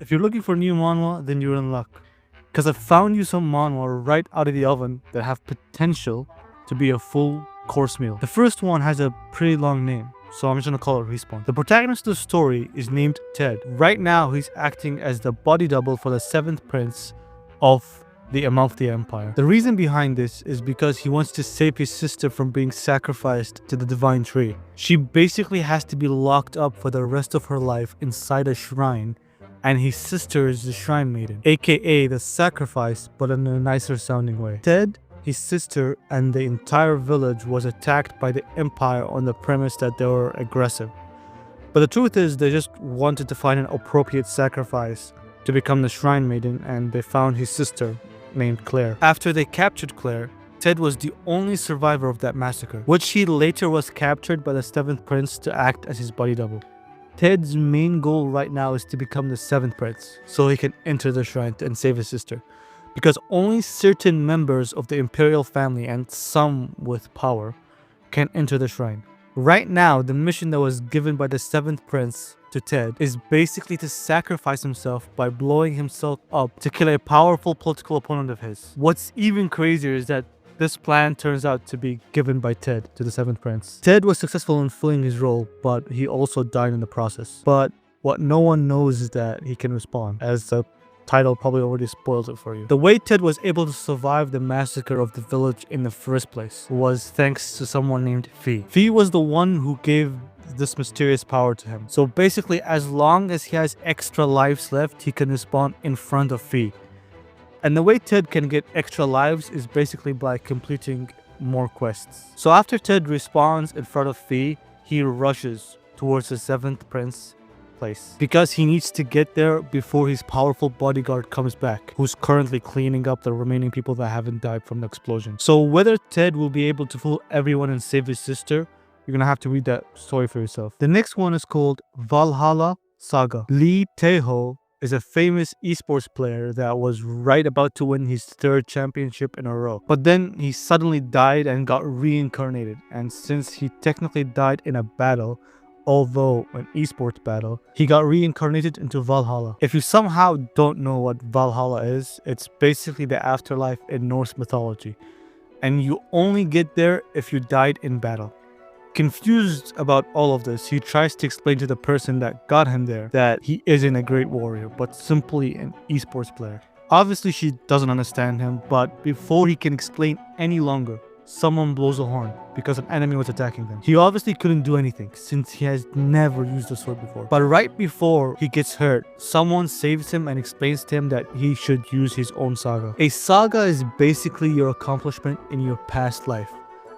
If you're looking for new manhwa, then you're in luck. Because I found you some manhwa right out of the oven that have potential to be a full course meal. The first one has a pretty long name, so I'm just gonna call it Respawn. The protagonist of the story is named Ted. Right now, he's acting as the body double for the 7th prince of the Amalfi Empire. The reason behind this is because he wants to save his sister from being sacrificed to the divine tree. She basically has to be locked up for the rest of her life inside a shrine, and his sister is the shrine maiden, aka the sacrifice, but in a nicer sounding way. Ted, his sister, and the entire village was attacked by the Empire on the premise that they were aggressive. But the truth is, they just wanted to find an appropriate sacrifice to become the shrine maiden, and they found his sister, named Claire. After they captured Claire, Ted was the only survivor of that massacre, which he later was captured by the 7th prince to act as his body double. Ted's main goal right now is to become the 7th prince, so he can enter the shrine and save his sister. Because only certain members of the imperial family and some with power can enter the shrine. Right now, the mission that was given by the 7th prince to Ted is basically to sacrifice himself by blowing himself up to kill a powerful political opponent of his. What's even crazier is that this plan turns out to be given by Ted to the 7th prince. Ted was successful in filling his role, but he also died in the process. But what no one knows is that he can respawn, as the title probably already spoils it for you. The way Ted was able to survive the massacre of the village in the first place was thanks to someone named Fee. Fee was the one who gave this mysterious power to him. So basically, as long as he has extra lives left, he can respawn in front of Fee. And the way Ted can get extra lives is basically by completing more quests. So after Ted respawns in front of Fee, he rushes towards the 7th prince place, because he needs to get there before his powerful bodyguard comes back, who's currently cleaning up the remaining people that haven't died from the explosion. So whether Ted will be able to fool everyone and save his sister, you're gonna have to read that story for yourself. The next one is called Valhalla Saga. Lee Tae-ho is a famous esports player that was right about to win his 3rd championship in a row. But then he suddenly died and got reincarnated. And since he technically died in a battle, although an esports battle, he got reincarnated into Valhalla. If you somehow don't know what Valhalla is, it's basically the afterlife in Norse mythology. And you only get there if you died in battle. Confused about all of this, he tries to explain to the person that got him there that he isn't a great warrior, but simply an esports player. Obviously, she doesn't understand him, but before he can explain any longer, someone blows a horn because an enemy was attacking them. He obviously couldn't do anything since he has never used a sword before. But right before he gets hurt, someone saves him and explains to him that he should use his own saga. A saga is basically your accomplishment in your past life.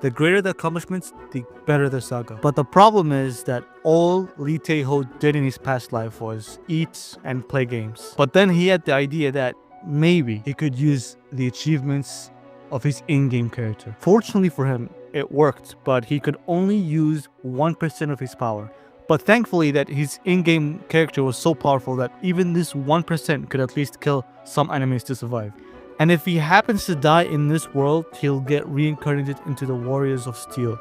The greater the accomplishments, the better the saga. But the problem is that all Lee Tae-ho did in his past life was eat and play games. But then he had the idea that maybe he could use the achievements of his in-game character. Fortunately for him, it worked, but he could only use 1% of his power. But thankfully that his in-game character was so powerful that even this 1% could at least kill some enemies to survive. And if he happens to die in this world, he'll get reincarnated into the Warriors of Steel,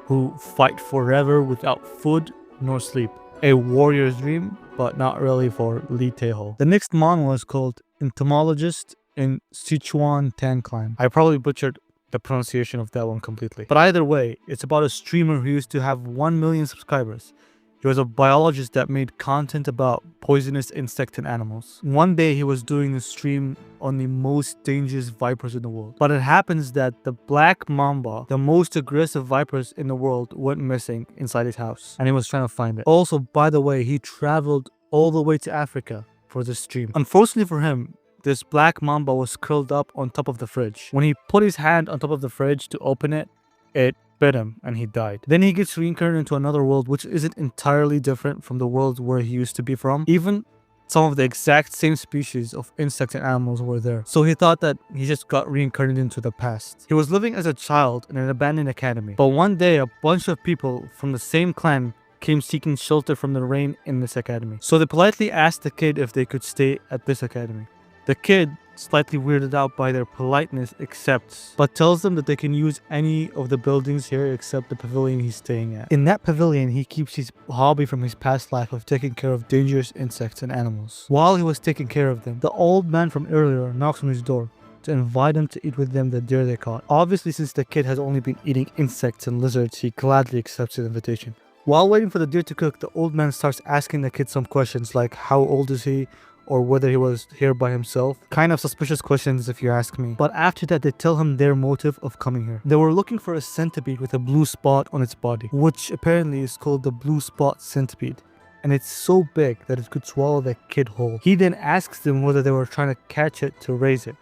who fight forever without food nor sleep. A warrior's dream, but not really for Lee Tae-ho. The next manhwa is called Entomologist in Sichuan Tan Clan. I probably butchered the pronunciation of that one completely. But either way, it's about a streamer who used to have 1 million subscribers. He was a biologist that made content about poisonous insects and animals. One day he was doing a stream on the most dangerous vipers in the world. But it happens that the black mamba, the most aggressive vipers in the world, went missing inside his house. And he was trying to find it. Also, by the way, he traveled all the way to Africa for this stream. Unfortunately for him, this black mamba was curled up on top of the fridge. When he put his hand on top of the fridge to open it, it bit him and he died. Then he gets reincarnated into another world which isn't entirely different from the world where he used to be from. Even some of the exact same species of insects and animals were there. So he thought that he just got reincarnated into the past. He was living as a child in an abandoned academy. But one day a bunch of people from the same clan came seeking shelter from the rain in this academy. So they politely asked the kid if they could stay at this academy. The kid slightly weirded out by their politeness, accepts, but tells them that they can use any of the buildings here except the pavilion he's staying at. In that pavilion, he keeps his hobby from his past life of taking care of dangerous insects and animals. While he was taking care of them, the old man from earlier knocks on his door to invite him to eat with them the deer they caught. Obviously, since the kid has only been eating insects and lizards, he gladly accepts his invitation. While waiting for the deer to cook, the old man starts asking the kid some questions like how old is he, or whether he was here by himself. Kind of suspicious questions if you ask me. But after that, they tell him their motive of coming here. They were looking for a centipede with a blue spot on its body, which apparently is called the blue spot centipede. And it's so big that it could swallow the kid whole. He then asks them whether they were trying to catch it to raise it,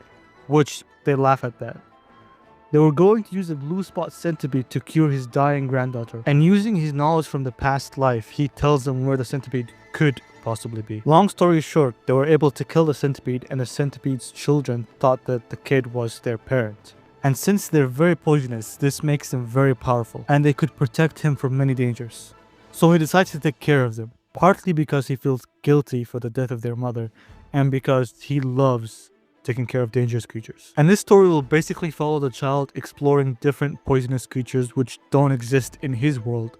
which they laugh at that. They were going to use the blue spot centipede to cure his dying granddaughter. And using his knowledge from the past life, he tells them where the centipede could possibly be. Long story short, they were able to kill the centipede, and the centipede's children thought that the kid was their parent. And since they're very poisonous, this makes them very powerful, and they could protect him from many dangers. So he decides to take care of them, partly because he feels guilty for the death of their mother, and because he loves taking care of dangerous creatures. And this story will basically follow the child exploring different poisonous creatures which don't exist in his world,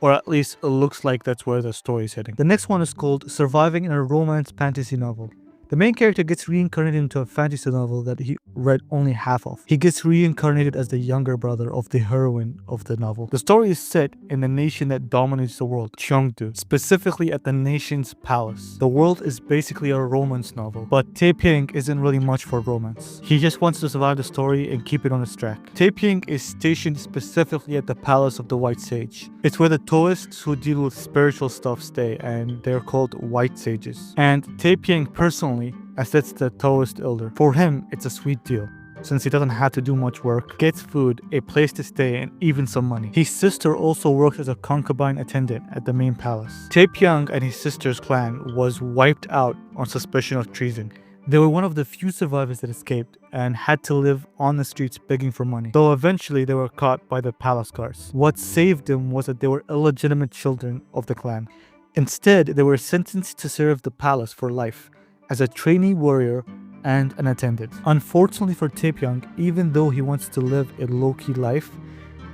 or at least it looks like that's where the story is heading. The next one is called Surviving in a Romance Fantasy Novel. The main character gets reincarnated into a fantasy novel that he read only half of. He gets reincarnated as the younger brother of the heroine of the novel. The story is set in the nation that dominates the world, Cheongdu, specifically at the nation's palace. The world is basically a romance novel, but Tae-pying isn't really much for romance. He just wants to survive the story and keep it on its track. Tae-pying is stationed specifically at the palace of the White Sage. It's where the Taoists who deal with spiritual stuff stay, and they're called White Sages. And Tae-pying personally assets the Taoist elder. For him, it's a sweet deal, since he doesn't have to do much work, gets food, a place to stay, and even some money. His sister also works as a concubine attendant at the main palace. Tae-pying and his sister's clan was wiped out on suspicion of treason. They were one of the few survivors that escaped and had to live on the streets begging for money, though eventually they were caught by the palace guards. What saved them was that they were illegitimate children of the clan. Instead, they were sentenced to serve the palace for life, as a trainee warrior and an attendant. Unfortunately for Tae-pying, even though he wants to live a low-key life,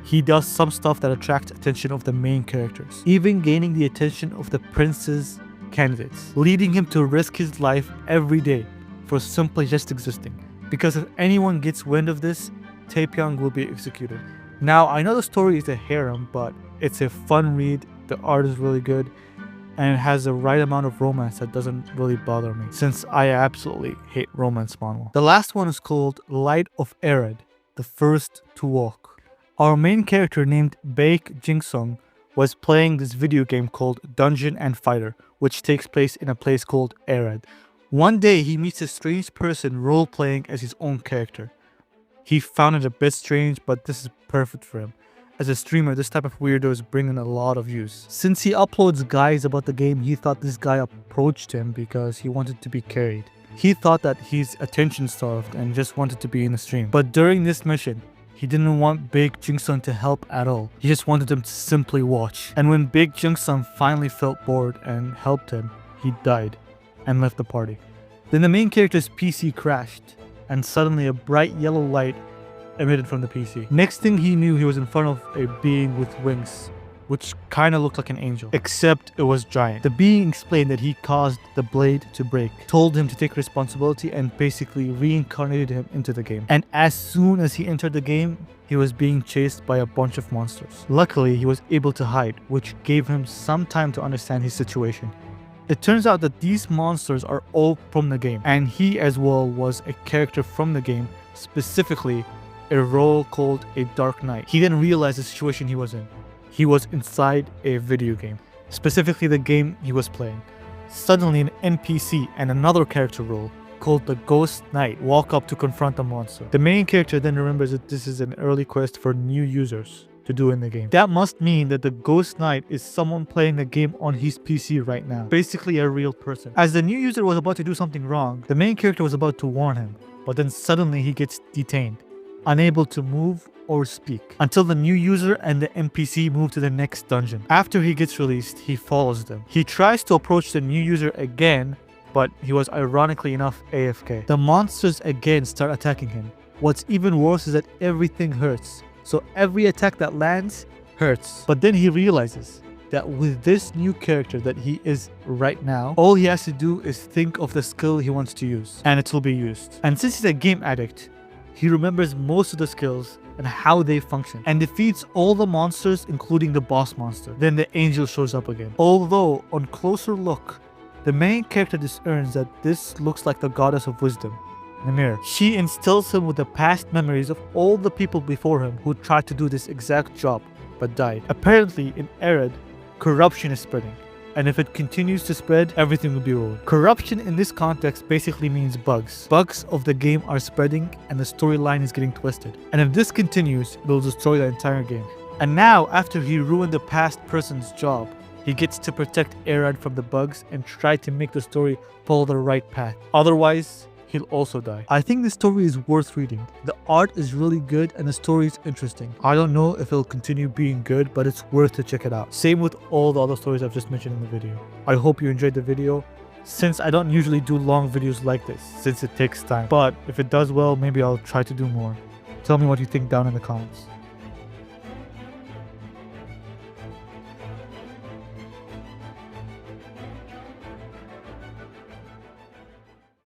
he does some stuff that attracts attention of the main characters, even gaining the attention of the prince's candidates, leading him to risk his life every day for simply just existing. Because if anyone gets wind of this, Tae-pying will be executed. Now, I know the story is a harem, but it's a fun read, the art is really good, and it has the right amount of romance that doesn't really bother me, since I absolutely hate romance manhwa. The last one is called Light of Arid, the First to Walk. Our main character named Baek Jin-sung was playing this video game called Dungeon and Fighter, which takes place in a place called Arid. One day he meets a strange person role-playing as his own character. He found it a bit strange, but this is perfect for him. As a streamer, this type of weirdos bring in a lot of views. Since he uploads guides about the game, he thought this guy approached him because he wanted to be carried. He thought that he's attention starved and just wanted to be in the stream. But during this mission, he didn't want Baek Jin-sung to help at all. He just wanted him to simply watch. And when Baek Jin-sung finally felt bored and helped him, he died and left the party. Then the main character's PC crashed, and suddenly a bright yellow light emitted from the PC. Next thing he knew, he was in front of a being with wings, which kinda looked like an angel, except it was giant. The being explained that he caused the blade to break, told him to take responsibility, and basically reincarnated him into the game. And as soon as he entered the game, he was being chased by a bunch of monsters. Luckily, he was able to hide, which gave him some time to understand his situation. It turns out that these monsters are all from the game, and he as well was a character from the game, specifically a role called a Dark Knight. He then realized the situation he was in. He was inside a video game, specifically the game he was playing. Suddenly an NPC and another character role called the Ghost Knight walk up to confront the monster. The main character then remembers that this is an early quest for new users to do in the game. That must mean that the Ghost Knight is someone playing the game on his PC right now, basically a real person. As the new user was about to do something wrong, the main character was about to warn him, but then suddenly he gets detained, unable to move or speak, until the new user and the NPC move to the next dungeon. After he gets released, he follows them. He tries to approach the new user again, but he was ironically enough AFK. The monsters again start attacking him. What's even worse is that everything hurts. So every attack that lands hurts. But then he realizes that with this new character that he is right now, all he has to do is think of the skill he wants to use, and it will be used. And since he's a game addict, he remembers most of the skills and how they function, and defeats all the monsters, including the boss monster. Then the angel shows up again. Although, on closer look, the main character discerns that this looks like the goddess of wisdom, Namir. She instills him with the past memories of all the people before him who tried to do this exact job, but died. Apparently, in Arid, corruption is spreading, and if it continues to spread, everything will be ruined. Corruption in this context basically means bugs. Bugs of the game are spreading and the storyline is getting twisted. And if this continues, it will destroy the entire game. And now, after he ruined the past person's job, he gets to protect Arid from the bugs and try to make the story follow the right path. Otherwise, he'll also die. I think the story is worth reading. The art is really good and the story is interesting. I don't know if it'll continue being good, but it's worth to check it out. Same with all the other stories I've just mentioned in the video. I hope you enjoyed the video. Since I don't usually do long videos like this, since it takes time. But if it does well, maybe I'll try to do more. Tell me what you think down in the comments.